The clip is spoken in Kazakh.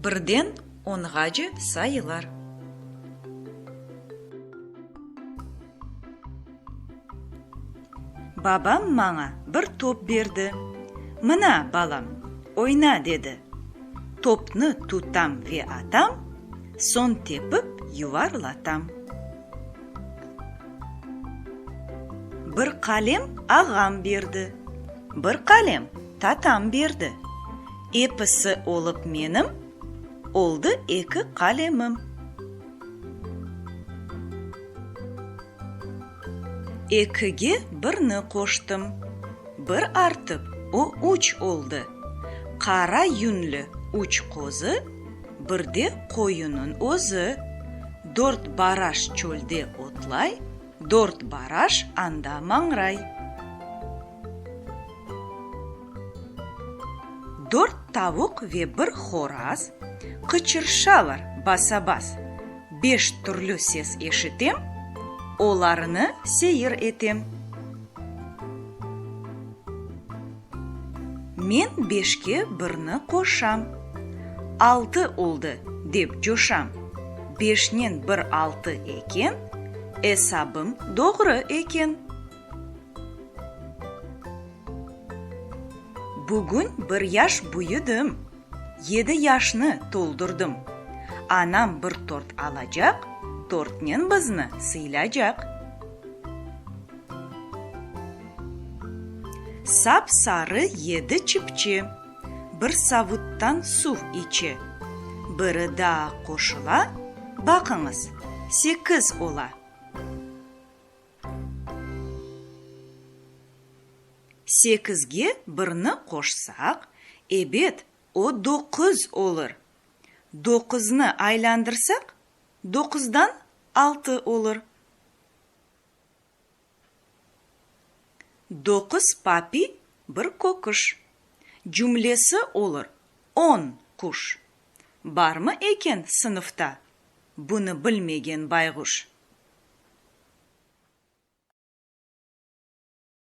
Бірден 10-ға sayılar. Babam маңа бір топ берді. Мына, балам, ойна деді. Топны тутам ве атам, сон тепіп юварлатам. Бір қалем ағам берді. Бір қалем татам берді. Епісі олып менім, олды екі қалемім. Екіге бірні қоштым. Бір артып, о үч олды. Қара юнлі үч қозы, бірде қойының өзі. Дорт бараш чөлде отлай, дорт бараш анда маңрай. Дорт тавук ве бір хораз, қычыршалар баса-бас. 5 түрлі сес ешітем, оларыны сейір етем. Мен 5-ке бірні қошам. 6 олды деп жошам. 5-нен 1 6 екен, esabım doğru екен. Bugün 1 yaş büyüdüm. 7 yaşını doldurdum. Anam bir tort alacak, tortnen bizni sıylayacak. Sap sarı 7 çipçi, bir savuttan su içi. Biri daha koşula, bakınız, 8 ola. 8-ге бірні қошсақ, ebet o 9 olur. 9-ны aylandırsak, 9-dan 6 olur. 9 papi bir kokuş. Cümlesi olur 10 kuş. Бар ма екен сыныфта? Бұны білмеген байғұш.